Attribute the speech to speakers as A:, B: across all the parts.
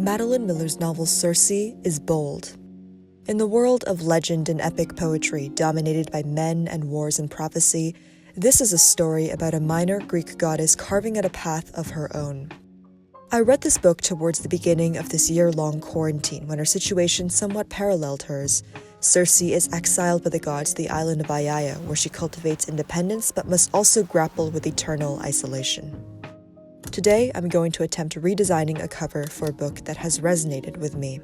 A: Madeline Miller's novel Circe is bold. In the world of legend and epic poetry dominated by men and wars and prophecy, this is a story about a minor Greek goddess carving out a path of her own. I read this book towards the beginning of this year-long quarantine when her situation somewhat paralleled hers. Circe is exiled by the gods to the island of Aiaia, where she cultivates independence but must also grapple with eternal isolation. Today, I'm going to attempt redesigning a cover for a book that has resonated with me.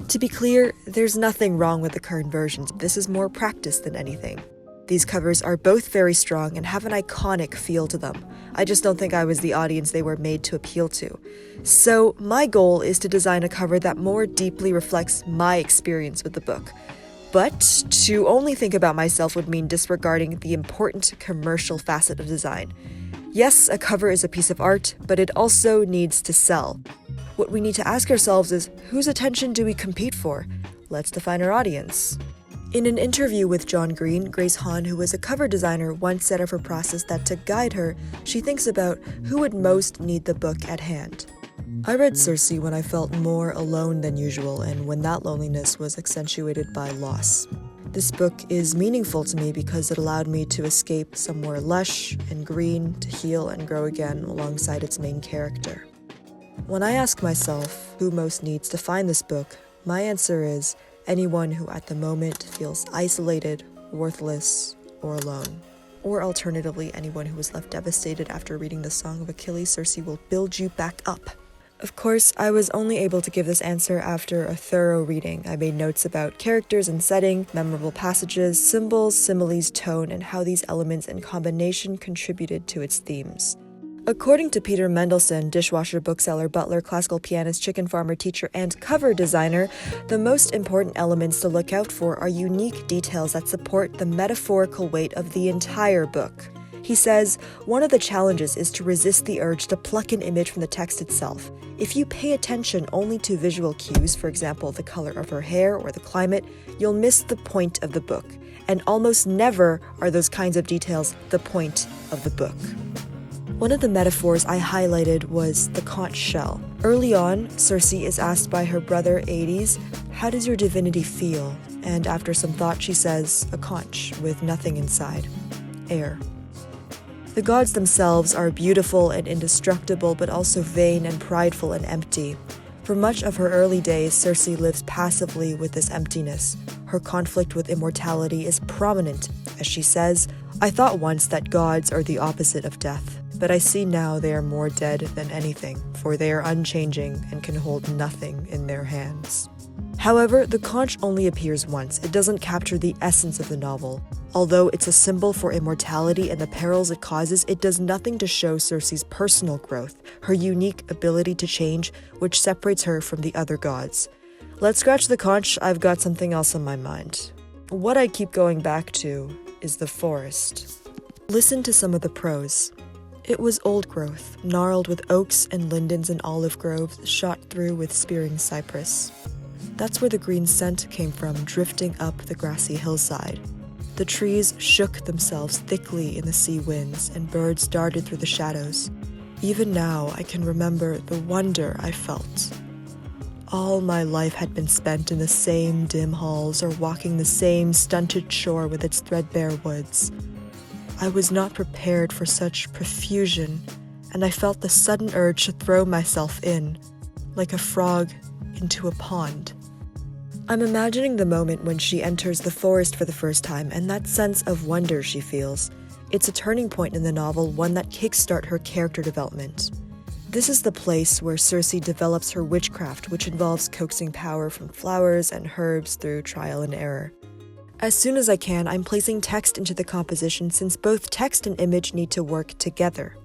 A: To be clear, there's nothing wrong with the current versions. This is more practice than anything. These covers are both very strong and have an iconic feel to them. I just don't think I was the audience they were made to appeal to. So my goal is to design a cover that more deeply reflects my experience with the book. But to only think about myself would mean disregarding the important commercial facet of design. Yes, a cover is a piece of art, but it also needs to sell. What we need to ask ourselves is, whose attention do we compete for? Let's define our audience. In an interview with John Green, Grace Hahn, who was a cover designer, once said of her process that to guide her, she thinks about who would most need the book at hand. I read Circe when I felt more alone than usual and when that loneliness was accentuated by loss. This book is meaningful to me because it allowed me to escape somewhere lush and green to heal and grow again alongside its main character. When I ask myself who most needs to find this book, my answer is anyone who at the moment feels isolated, worthless, or alone. Or alternatively, anyone who was left devastated after reading the Song of Achilles. Circe will build you back up. Of course, I was only able to give this answer after a thorough reading. I made notes about characters and setting, memorable passages, symbols, similes, tone, and how these elements in combination contributed to its themes. According to Peter Mendelsohn, dishwasher, bookseller, butler, classical pianist, chicken farmer, teacher, and cover designer, the most important elements to look out for are unique details that support the metaphorical weight of the entire book. He says, one of the challenges is to resist the urge to pluck an image from the text itself. If you pay attention only to visual cues, for example, the color of her hair or the climate, you'll miss the point of the book. And almost never are those kinds of details the point of the book. One of the metaphors I highlighted was the conch shell. Early on, Circe is asked by her brother Hades, "How does your divinity feel?" And after some thought, she says, "A conch with nothing inside. Air." The gods themselves are beautiful and indestructible, but also vain and prideful and empty. For much of her early days, Circe lives passively with this emptiness. Her conflict with immortality is prominent. As she says, "I thought once that gods are the opposite of death, but I see now they are more dead than anything, for they are unchanging and can hold nothing in their hands." However, the conch only appears once. It doesn't capture the essence of the novel. Although it's a symbol for immortality and the perils it causes, it does nothing to show Circe's personal growth, her unique ability to change, which separates her from the other gods. Let's scratch the conch, I've got something else on my mind. What I keep going back to is the forest. Listen to some of the prose. It was old growth, gnarled with oaks and lindens and olive groves, shot through with spearing cypress. That's where the green scent came from, drifting up the grassy hillside. The trees shook themselves thickly in the sea winds, and birds darted through the shadows. Even now, I can remember the wonder I felt. All my life had been spent in the same dim halls or walking the same stunted shore with its threadbare woods. I was not prepared for such profusion, and I felt the sudden urge to throw myself in, like a frog into a pond. I'm imagining the moment when she enters the forest for the first time and that sense of wonder she feels. It's a turning point in the novel, one that kickstart her character development. This is the place where Circe develops her witchcraft, which involves coaxing power from flowers and herbs through trial and error. As soon as I can, I'm placing text into the composition since both text and image need to work together.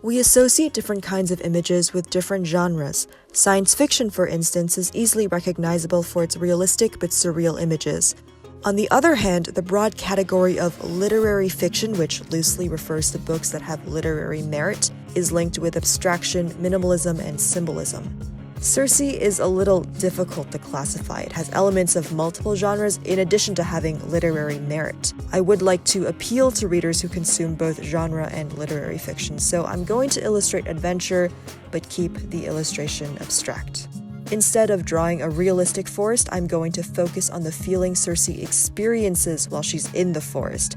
A: We associate different kinds of images with different genres. Science fiction, for instance, is easily recognizable for its realistic but surreal images. On the other hand, the broad category of literary fiction, which loosely refers to books that have literary merit, is linked with abstraction, minimalism, and symbolism. Circe is a little difficult to classify. It has elements of multiple genres in addition to having literary merit. I would like to appeal to readers who consume both genre and literary fiction, so I'm going to illustrate adventure, but keep the illustration abstract. Instead of drawing a realistic forest, I'm going to focus on the feeling Circe experiences while she's in the forest.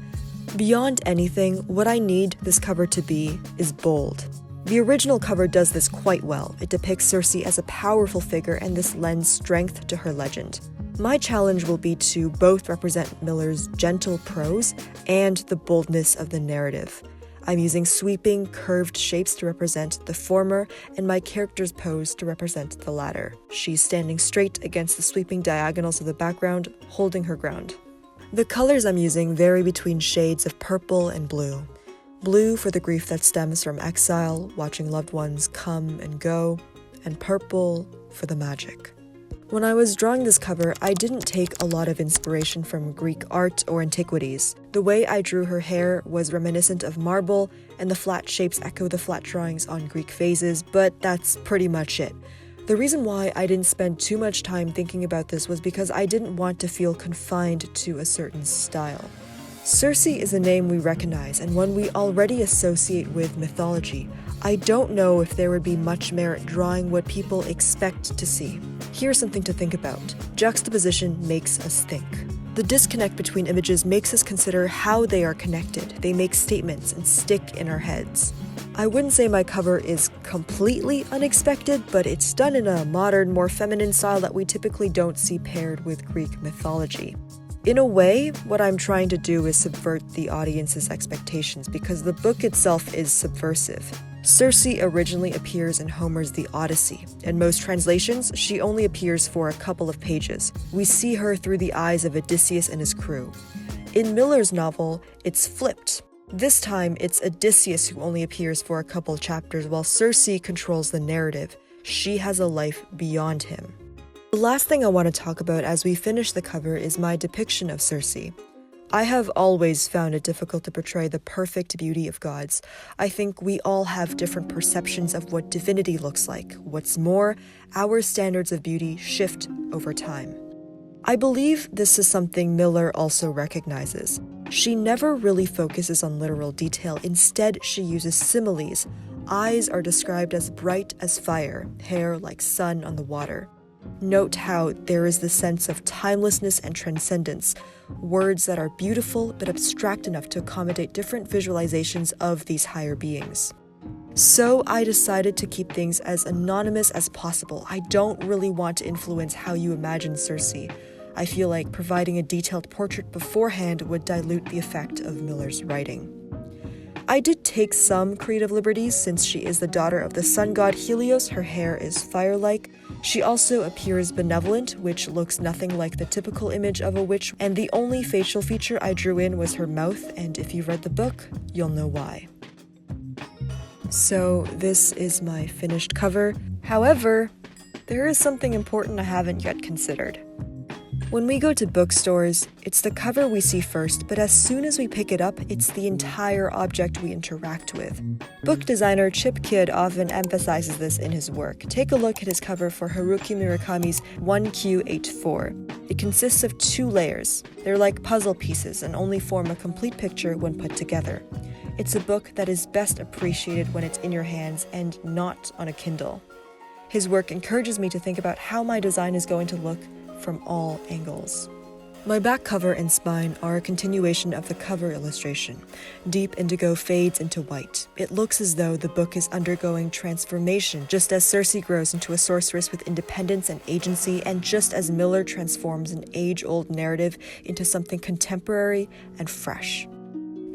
A: Beyond anything, what I need this cover to be is bold. The original cover does this quite well. It depicts Circe as a powerful figure, and this lends strength to her legend. My challenge will be to both represent Miller's gentle prose and the boldness of the narrative. I'm using sweeping, curved shapes to represent the former, and my character's pose to represent the latter. She's standing straight against the sweeping diagonals of the background, holding her ground. The colors I'm using vary between shades of purple and blue. Blue for the grief that stems from exile, watching loved ones come and go, and purple for the magic. When I was drawing this cover, I didn't take a lot of inspiration from Greek art or antiquities. The way I drew her hair was reminiscent of marble, and the flat shapes echo the flat drawings on Greek vases, but that's pretty much it. The reason why I didn't spend too much time thinking about this was because I didn't want to feel confined to a certain style. Circe is a name we recognize and one we already associate with mythology. I don't know if there would be much merit drawing what people expect to see. Here's something to think about. Juxtaposition makes us think. The disconnect between images makes us consider how they are connected. They make statements and stick in our heads. I wouldn't say my cover is completely unexpected, but it's done in a modern, more feminine style that we typically don't see paired with Greek mythology. In a way, what I'm trying to do is subvert the audience's expectations because the book itself is subversive. Circe originally appears in Homer's The Odyssey. In most translations, she only appears for a couple of pages. We see her through the eyes of Odysseus and his crew. In Miller's novel, it's flipped. This time, it's Odysseus who only appears for a couple chapters while Circe controls the narrative. She has a life beyond him. The last thing I want to talk about as we finish the cover is my depiction of Circe. I have always found it difficult to portray the perfect beauty of gods. I think we all have different perceptions of what divinity looks like. What's more, our standards of beauty shift over time. I believe this is something Miller also recognizes. She never really focuses on literal detail. Instead, she uses similes. Eyes are described as bright as fire, hair like sun on the water. Note how there is the sense of timelessness and transcendence, words that are beautiful but abstract enough to accommodate different visualizations of these higher beings. So I decided to keep things as anonymous as possible. I don't really want to influence how you imagine Circe. I feel like providing a detailed portrait beforehand would dilute the effect of Miller's writing. I did take some creative liberties since she is the daughter of the sun god Helios. Her hair is fire-like. She also appears benevolent, which looks nothing like the typical image of a witch, and the only facial feature I drew in was her mouth, and if you've read the book, you'll know why. So this is my finished cover. However, there is something important I haven't yet considered. When we go to bookstores, it's the cover we see first, but as soon as we pick it up, it's the entire object we interact with. Book designer Chip Kidd often emphasizes this in his work. Take a look at his cover for Haruki Murakami's 1Q84. It consists of 2 layers. They're like puzzle pieces and only form a complete picture when put together. It's a book that is best appreciated when it's in your hands and not on a Kindle. His work encourages me to think about how my design is going to look from all angles. My back cover and spine are a continuation of the cover illustration. Deep indigo fades into white. It looks as though the book is undergoing transformation, just as Circe grows into a sorceress with independence and agency, and just as Miller transforms an age-old narrative into something contemporary and fresh.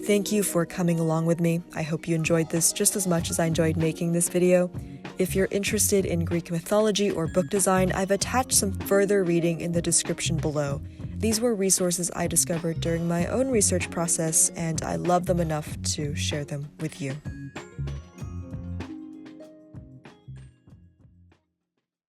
A: Thank you for coming along with me. I hope you enjoyed this just as much as I enjoyed making this video. If you're interested in Greek mythology or book design, I've attached some further reading in the description below. These were resources I discovered during my own research process, and I love them enough to share them with you.